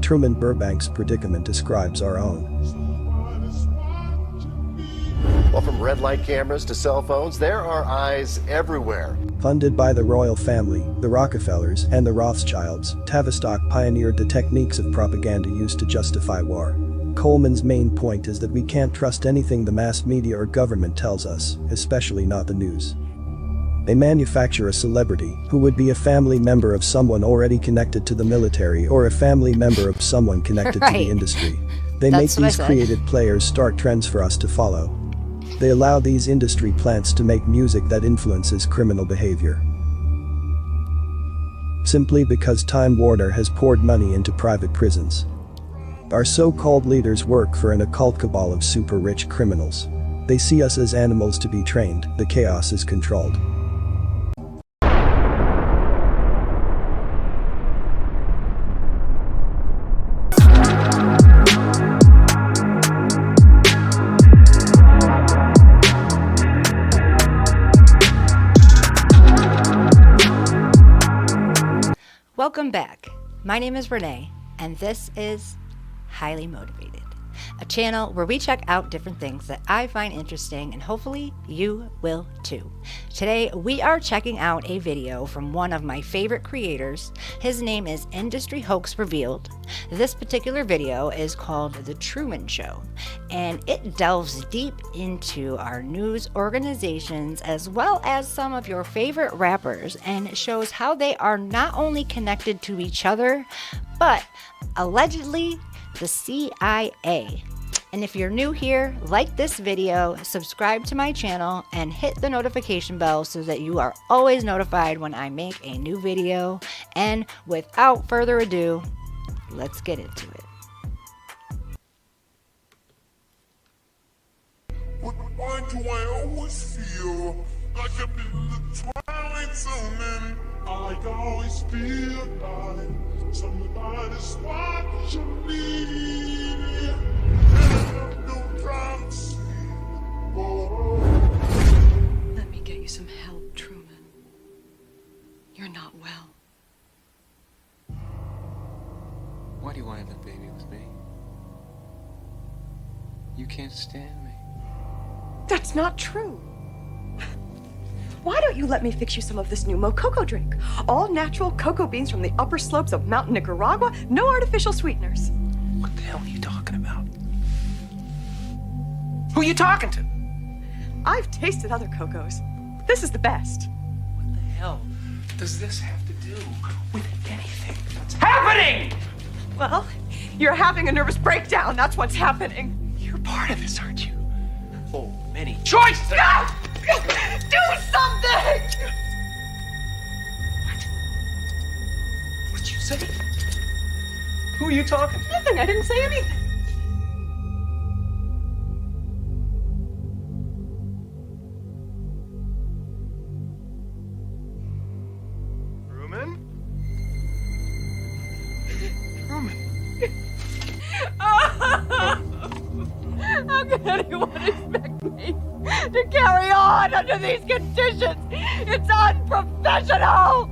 Truman Burbank's predicament describes our own. Well, from red light cameras to cell phones, there are eyes everywhere. Funded by the royal family, the Rockefellers, and the Rothschilds, Tavistock pioneered the techniques of propaganda used to justify war. Coleman's main point is that we can't trust anything the mass media or government tells us, especially not the news. They manufacture a celebrity, who would be a family member of someone already connected to the military or a family member of someone connected to the industry. They make these created players start trends for us to follow. They allow these industry plants to make music that influences criminal behavior. Simply because Time Warner has poured money into private prisons. Our so-called leaders work for an occult cabal of super-rich criminals. They see us as animals to be trained, the chaos is controlled. Welcome back. My name is Renee, and this is Highly Motivated, a channel where we check out different things that I find interesting, and hopefully you will too. Today we are checking out a video from one of my favorite creators. His name is Industry Hoax Revealed. This particular video is called The Truman Show, and it delves deep into our news organizations as well as some of your favorite rappers, and it shows how they are not only connected to each other, but allegedly the CIA. And if you're new here, like this video, subscribe to my channel, and hit the notification bell so that you are always notified when I make a new video. And without further ado, let's get into it. Why do I always feel like I'm in the twilight zone, and I always feel like somebody's watching me, and I have no privacy. Oh. Let me get you some help, Truman. You're not well. Why do you want to have a baby with me? You can't stand me. That's not true. Why don't you let me fix you some of this new Mococo drink? All natural cocoa beans from the upper slopes of Mountain Nicaragua, no artificial sweeteners. What the hell are you talking about? Who are you talking to? I've tasted other cocos. This is the best. What the hell does this have to do with anything that's happening? Well, you're having a nervous breakdown. That's what's happening. You're part of this, aren't you? Oh, many choices! No! Do something! What'd you say? Who are you talking to? Nothing. I didn't say anything. Truman? Truman? How can anyone expect me to carry on under these conditions? It's unprofessional!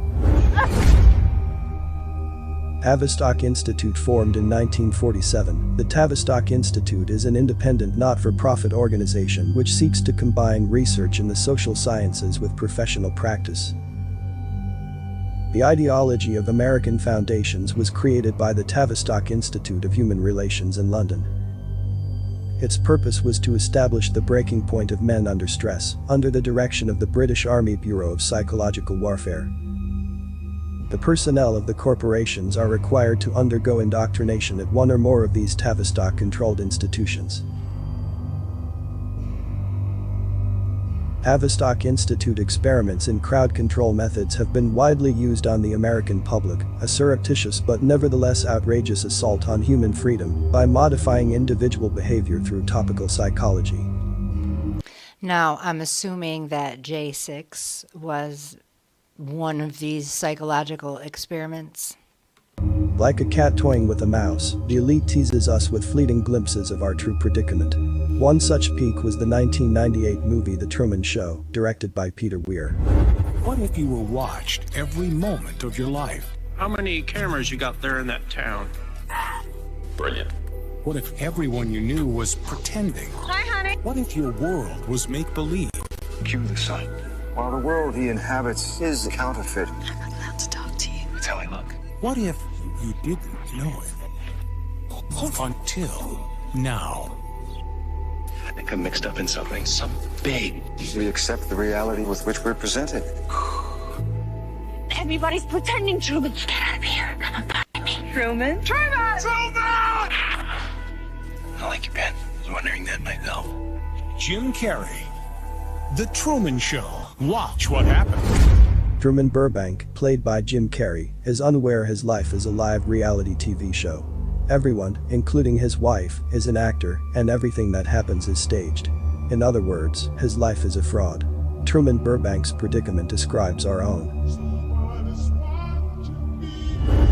Tavistock Institute formed in 1947. The Tavistock Institute is an independent not-for-profit organization which seeks to combine research in the social sciences with professional practice. The ideology of American foundations was created by the Tavistock Institute of Human Relations in London. Its purpose was to establish the breaking point of men under stress, under the direction of the British Army Bureau of Psychological Warfare. The personnel of the corporations are required to undergo indoctrination at one or more of these Tavistock-controlled institutions. Tavistock Institute experiments in crowd control methods have been widely used on the American public, a surreptitious but nevertheless outrageous assault on human freedom by modifying individual behavior through topical psychology. Now, I'm assuming that J6 was one of these psychological experiments. Like a cat toying with a mouse, the elite teases us with fleeting glimpses of our true predicament. One such peek was the 1998 movie The Truman Show, directed by Peter Weir. What if you were watched every moment of your life? How many cameras you got there in that town? Brilliant. What if everyone you knew was pretending? Hi, honey. What if your world was make-believe? Cue the sun. While the world he inhabits is counterfeit. I'm not allowed to talk to you. That's how I look. What if you didn't know it? Until now. I think I'm mixed up in something big. We accept the reality with which we're presented. Everybody's pretending, Truman. Get out of here. Come and find me. Truman? Truman! I like you, Ben. I was wondering that myself. Jim Carrey. The Truman Show. Watch what happened. Truman Burbank, played by Jim Carrey, is unaware his life is a live reality TV show. Everyone, including his wife, is an actor, and everything that happens is staged. In other words, his life is a fraud. Truman Burbank's predicament describes our own.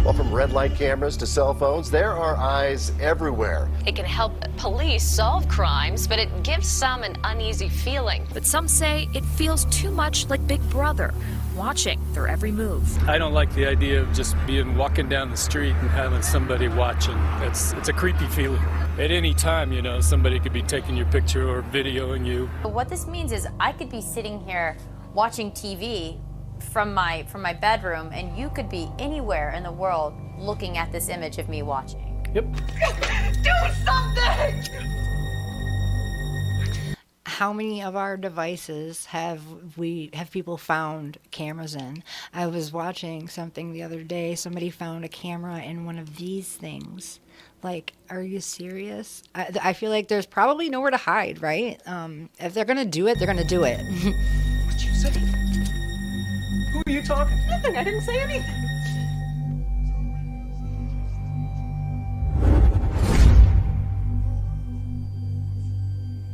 Well, from red light cameras to cell phones, there are eyes everywhere. It can help police solve crimes, but it gives some an uneasy feeling. But some say it feels too much like Big Brother, watching their every move. I don't like the idea of just walking down the street and having somebody watching. It's a creepy feeling. At any time, somebody could be taking your picture or videoing you. What this means is I could be sitting here watching TV from my bedroom, and you could be anywhere in the world looking at this image of me watching. Yep. Do something! How many of our devices have people found cameras in? I was watching something the other day. Somebody found a camera in one of these things. Like, are you serious? I feel like there's probably nowhere to hide, right? If they're gonna do it, they're gonna do it. What you say? Who are you talking to? Nothing, I didn't say anything.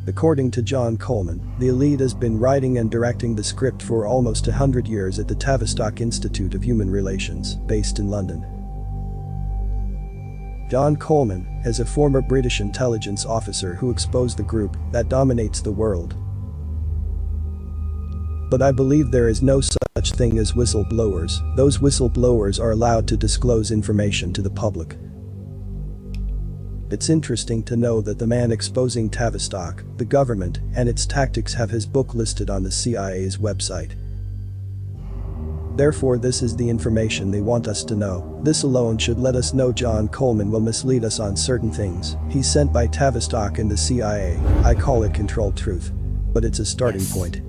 According to John Coleman, the elite has been writing and directing the script for almost 100 years at the Tavistock Institute of Human Relations, based in London. John Coleman is a former British intelligence officer who exposed the group that dominates the world. But I believe there is no such thing as whistleblowers. Those whistleblowers are allowed to disclose information to the public. It's interesting to know that the man exposing Tavistock, the government, and its tactics have his book listed on the CIA's website. Therefore, this is the information they want us to know. This alone should let us know John Coleman will mislead us on certain things. He's sent by Tavistock and the CIA. I call it controlled truth. But it's a starting point.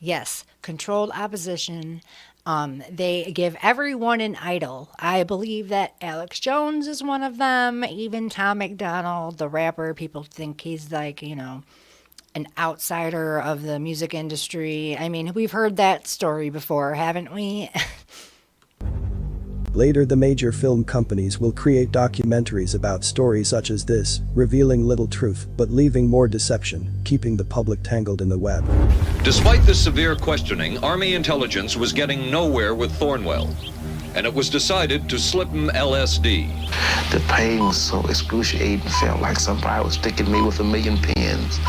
Yes, controlled opposition. They give everyone an idol. I believe that Alex Jones is one of them. Even Tom McDonald, the rapper, people think he's like, an outsider of the music industry. I mean, we've heard that story before, haven't we? Later, the major film companies will create documentaries about stories such as this, revealing little truth but leaving more deception, keeping the public tangled in the web. Despite the severe questioning, Army intelligence was getting nowhere with Thornwell, and it was decided to slip him LSD. The pain was so excruciating, felt like somebody was sticking me with a million pins,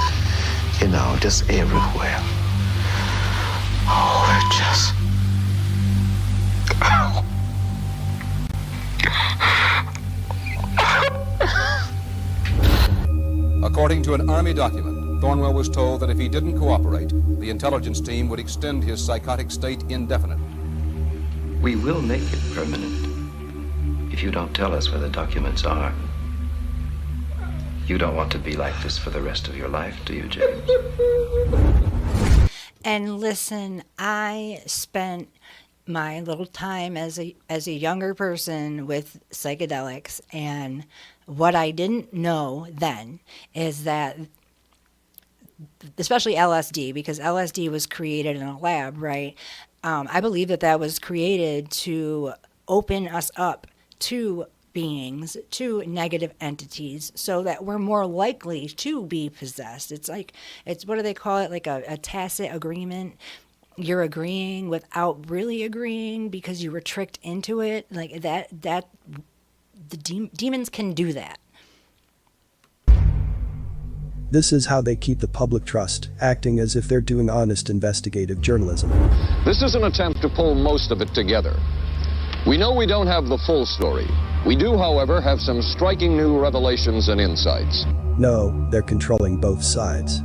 just everywhere. Oh, it just... Ow. According to an Army document, Thornwell was told that if he didn't cooperate, the intelligence team would extend his psychotic state indefinitely. We will make it permanent if you don't tell us where the documents are. You don't want to be like this for the rest of your life, do you, James? And listen, I spent my little time as a younger person with psychedelics, and what I didn't know then is that, especially LSD, because LSD was created in a lab, right? I believe that was created to open us up to beings, to negative entities, so that we're more likely to be possessed. It's what do they call it? Like a tacit agreement. You're agreeing without really agreeing because you were tricked into it. Like that the demons can do that. This is how they keep the public trust, acting as if they're doing honest investigative journalism. This is an attempt to pull most of it together. We know we don't have the full story, We do, however, have some striking new revelations and insights. No, they're controlling both sides.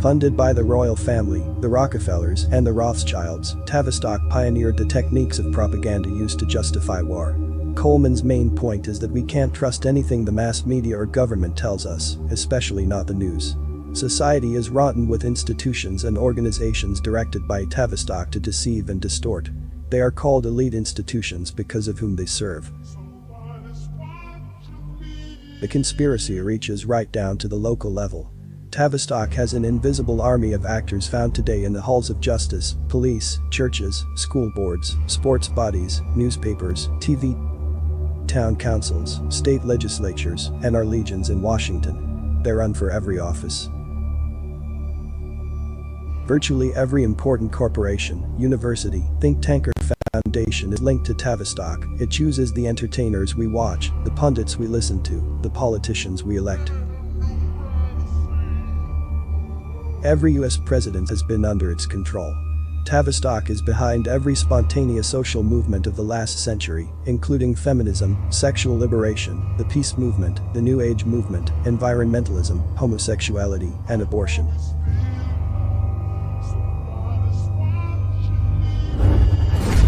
Funded by the royal family, the Rockefellers, and the Rothschilds, Tavistock pioneered the techniques of propaganda used to justify war. Coleman's main point is that we can't trust anything the mass media or government tells us, especially not the news. Society is rotten with institutions and organizations directed by Tavistock to deceive and distort. They are called elite institutions because of whom they serve. The conspiracy reaches right down to the local level. Tavistock has an invisible army of actors found today in the halls of justice, police, churches, school boards, sports bodies, newspapers, TV, town councils, state legislatures, and our legions in Washington. They run for every office. Virtually every important corporation, university, think tank or foundation is linked to Tavistock. It chooses the entertainers we watch, the pundits we listen to, the politicians we elect. Every US president has been under its control. Tavistock is behind every spontaneous social movement of the last century, including feminism, sexual liberation, the peace movement, the New Age movement, environmentalism, homosexuality, and abortion.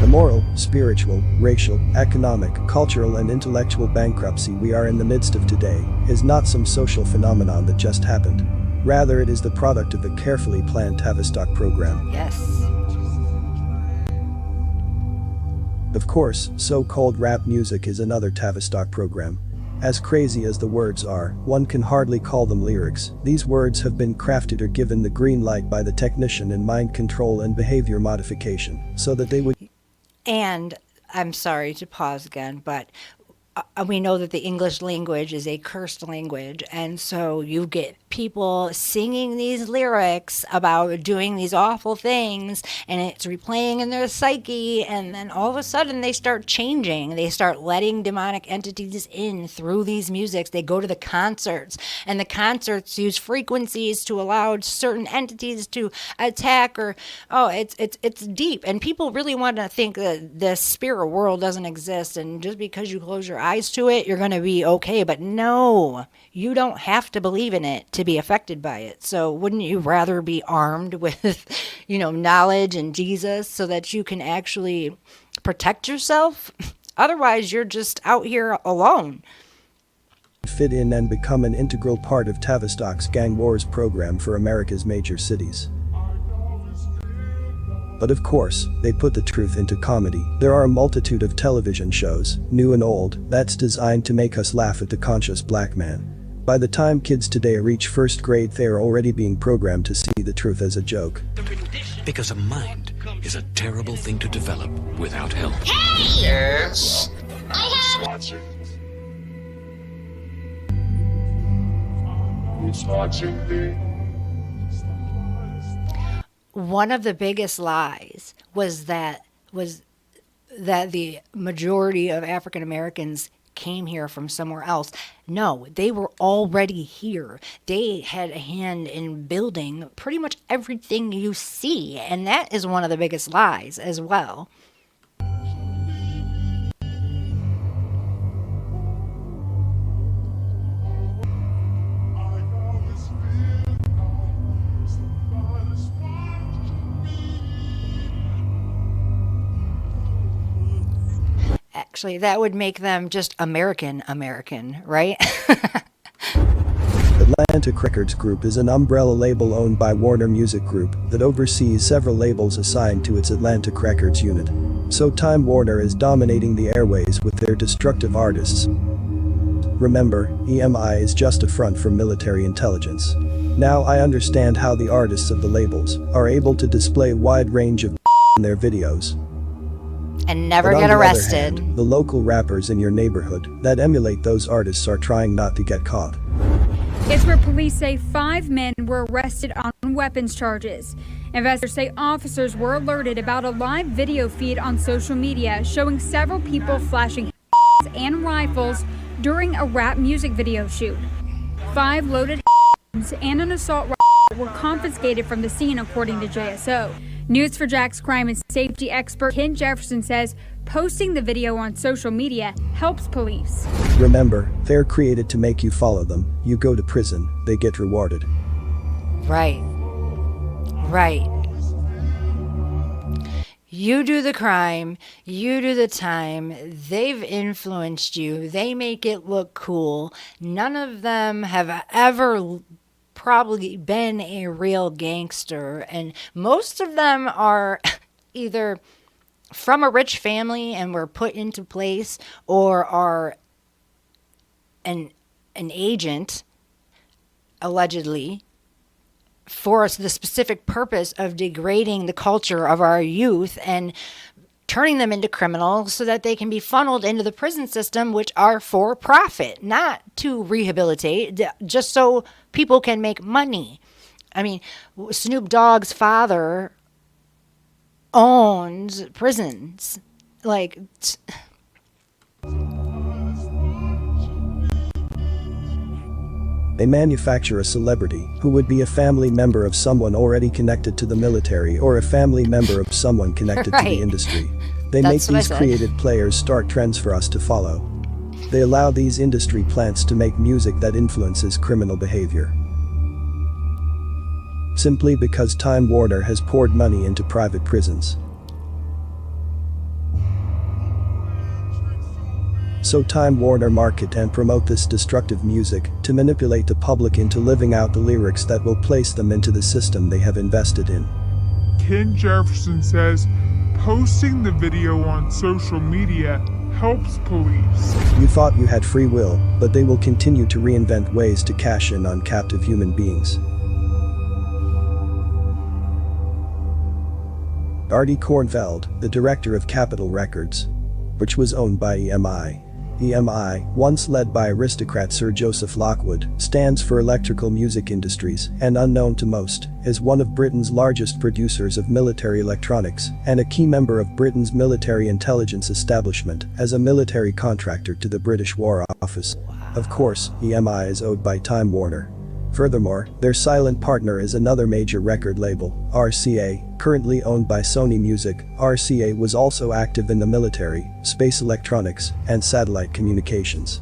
The moral, spiritual, racial, economic, cultural, and intellectual bankruptcy we are in the midst of today is not some social phenomenon that just happened. Rather, it is the product of a carefully planned Tavistock program. Yes. Of course, so-called rap music is another Tavistock program. As crazy as the words are, one can hardly call them lyrics. These words have been crafted or given the green light by the technician in mind control and behavior modification, so that they would. And I'm sorry to pause again, but we know that the English language is a cursed language, and so you get people singing these lyrics about doing these awful things, and it's replaying in their psyche, and then all of a sudden they start changing. They start letting demonic entities in through these musics. They go to the concerts, and the concerts use frequencies to allow certain entities to attack, or it's deep, and people really want to think that the spirit world doesn't exist, and just because you close your eyes to it, you're going to be okay. But no, you don't have to believe in it to be affected by it. So wouldn't you rather be armed with, knowledge and Jesus so that you can actually protect yourself? Otherwise, you're just out here alone. Fit in and become an integral part of Tavistock's Gang Wars program for America's major cities. But of course, they put the truth into comedy. There are a multitude of television shows, new and old, that's designed to make us laugh at the conscious black man. By the time kids today reach first grade, they are already being programmed to see the truth as a joke. Because a mind is a terrible thing to develop without help. Hey! Yes? I have... Who's watching me? One of the biggest lies was that the majority of African Americans came here from somewhere else. No, they were already here. They had a hand in building pretty much everything you see, and that is one of the biggest lies as well. Actually, that would make them just American, right? Atlantic Records Group is an umbrella label owned by Warner Music Group that oversees several labels assigned to its Atlantic Records unit. So Time Warner is dominating the airways with their destructive artists. Remember, EMI is just a front for military intelligence. Now I understand how the artists of the labels are able to display a wide range of in their videos. And never get arrested. Hand, the local rappers in your neighborhood that emulate those artists are trying not to get caught. It's where police say 5 men were arrested on weapons charges. Investors say officers were alerted about a live video feed on social media showing several people flashing and rifles during a rap music video shoot. 5 loaded and an assault rifle were confiscated from the scene, according to JSO. News4Jack's crime and safety expert Ken Jefferson says posting the video on social media helps police. Remember, they're created to make you follow them. You go to prison, they get rewarded. Right. Right. You do the crime, you do the time, they've influenced you, they make it look cool. None of them have ever probably been a real gangster, and most of them are either from a rich family and were put into place, or are an agent, allegedly, for the specific purpose of degrading the culture of our youth and turning them into criminals so that they can be funneled into the prison system, which are for profit, not to rehabilitate, just so people can make money. I mean, Snoop Dogg's father owns prisons. Like, they manufacture a celebrity who would be a family member of someone already connected to the military or a family member of someone connected to the industry. They make these created players start trends for us to follow. They allow these industry plants to make music that influences criminal behavior. Simply because Time Warner has poured money into private prisons. So Time Warner market and promote this destructive music to manipulate the public into living out the lyrics that will place them into the system they have invested in. Ken Jefferson says posting the video on social media helps police. You thought you had free will, but they will continue to reinvent ways to cash in on captive human beings. Artie Kornfeld, the director of Capitol Records, which was owned by EMI. EMI, once led by aristocrat Sir Joseph Lockwood, stands for Electrical Music Industries, and unknown to most, is one of Britain's largest producers of military electronics, and a key member of Britain's military intelligence establishment as a military contractor to the British War Office. Of course, EMI is owned by Time Warner. Furthermore, their silent partner is another major record label, RCA, currently owned by Sony Music. RCA was also active in the military, space electronics, and satellite communications.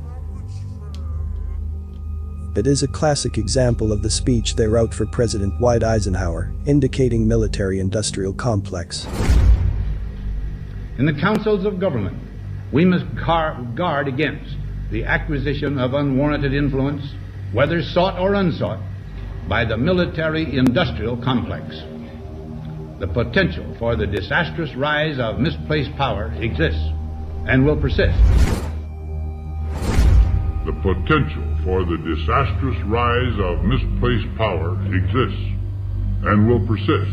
It is a classic example of the speech they wrote for President Dwight Eisenhower, indicating military-industrial complex. In the councils of government, we must guard against the acquisition of unwarranted influence, whether sought or unsought, by the military-industrial complex. The potential for the disastrous rise of misplaced power exists and will persist. The potential for the disastrous rise of misplaced power exists and will persist.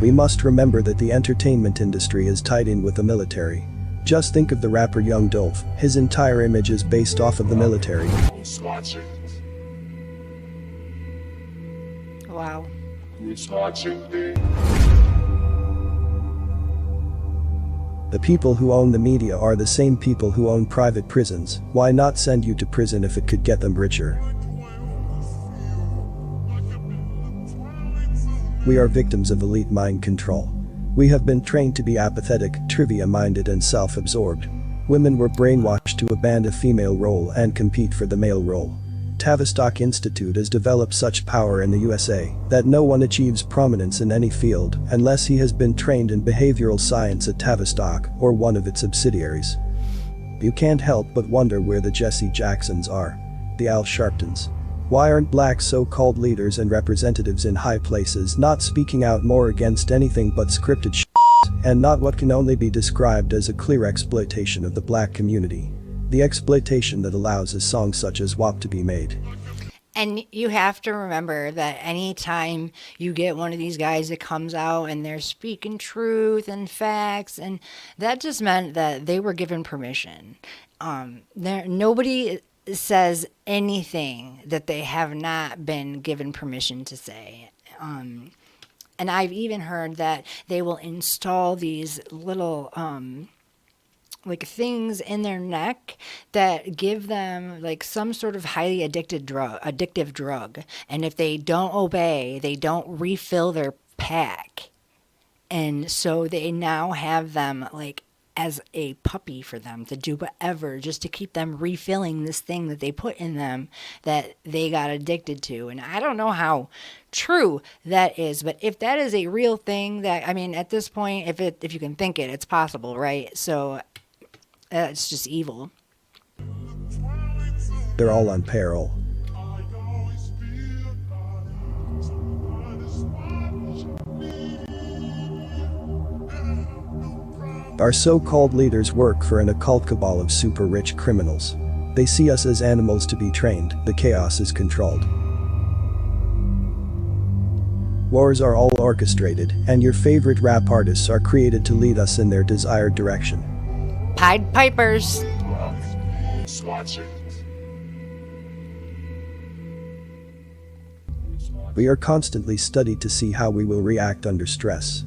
We must remember that the entertainment industry is tied in with the military. Just think of the rapper Young Dolph, his entire image is based off of the military. Wow. The people who own the media are the same people who own private prisons. Why not send you to prison if it could get them richer? We are victims of elite mind control. We have been trained to be apathetic, trivia-minded and self-absorbed. Women were brainwashed to abandon a female role and compete for the male role. Tavistock Institute has developed such power in the USA that no one achieves prominence in any field unless he has been trained in behavioral science at Tavistock or one of its subsidiaries. You can't help but wonder where the Jesse Jacksons are. The Al Sharptons. Why aren't black so-called leaders and representatives in high places not speaking out more against anything but scripted shit and not what can only be described as a clear exploitation of the black community? The exploitation that allows a song such as WAP to be made. And you have to remember that anytime you get one of these guys that comes out and they're speaking truth and facts, and that just meant that they were given permission. Nobody says anything that they have not been given permission to say. And I've even heard that they will install these little like things in their neck that give them like some sort of highly addictive drug. And if they don't obey, they don't refill their pack. And so they now have them like as a puppy for them to do whatever just to keep them refilling this thing that they put in them that they got addicted to. And I don't know how true that is, but if that is a real thing, that, I mean, at this point, if you can think it, it's possible, right? So it's just evil. They're all on parole. Our so-called leaders work for an occult cabal of super-rich criminals. They see us as animals to be trained. The chaos is controlled. Wars are all orchestrated, and your favorite rap artists are created to lead us in their desired direction. Pied Pipers. We are constantly studied to see how we will react under stress.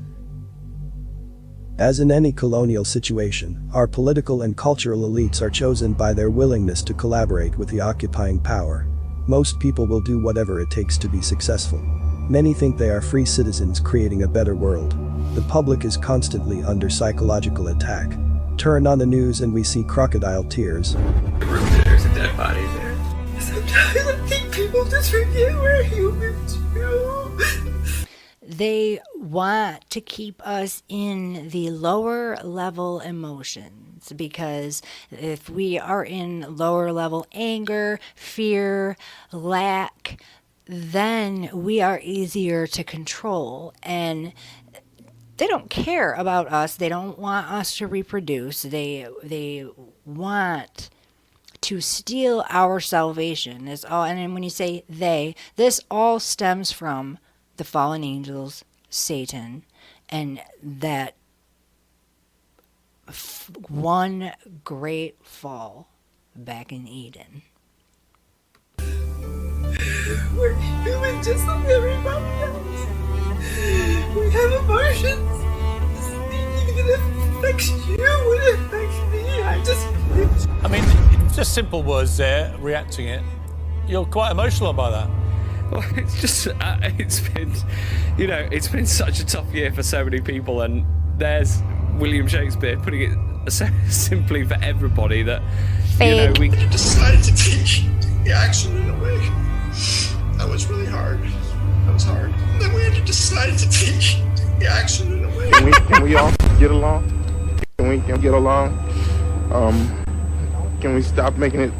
As in any colonial situation, our political and cultural elites are chosen by their willingness to collaborate with the occupying power. Most people will do whatever it takes to be successful. Many think they are free citizens creating a better world. The public is constantly under psychological attack. Turn on the news and we see crocodile tears. There's a dead body there. Sometimes I think people just forget we're humans too. They want to keep us in the lower level emotions, because if we are in lower level anger, fear, lack, then we are easier to control. And they don't care about us. They don't want us to reproduce. They want to steal our salvation. It's all, and then when you say they, this all stems from the fallen angels, Satan, and that one great fall back in Eden. We're human just like everybody else. We have emotions. If it affects you, it affects me. I mean, just simple words there, reacting it. You're quite emotional about that. Well, it's just, it's been such a tough year for so many people, and there's William Shakespeare putting it so simply for everybody that, we decided to take the action in a way. That was really hard. That was hard. And then we had to decide to take the action in a way. Can we all get along? Can we get along? Can we stop making it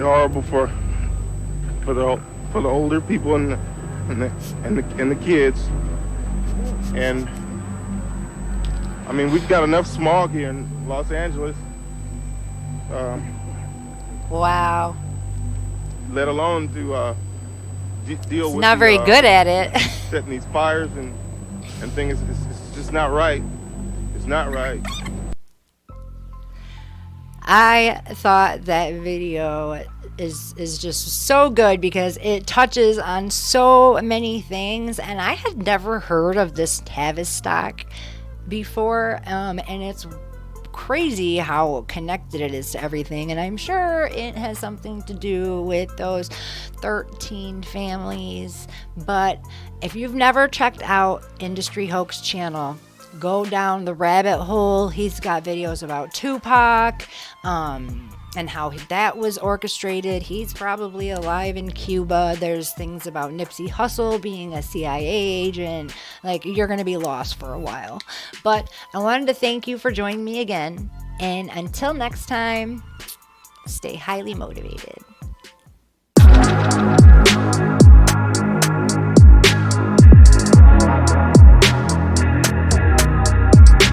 horrible for the older people and the kids? And I mean, we've got enough smog here in Los Angeles. Wow. Let alone to deal It's with. not very good at it. Setting these fires and things. It's just not right. It's not right. I thought that video is just so good because it touches on so many things, and I had never heard of this Tavistock before, and it's crazy how connected it is to everything, and I'm sure it has something to do with those 13 families. But if you've never checked out Industry Hoax channel, go down the rabbit hole. He's got videos about Tupac, and how that was orchestrated. He's probably alive in Cuba. There's things about Nipsey Hussle being a CIA agent. Like, you're going to be lost for a while. But I wanted to thank you for joining me again. And until next time, stay highly motivated.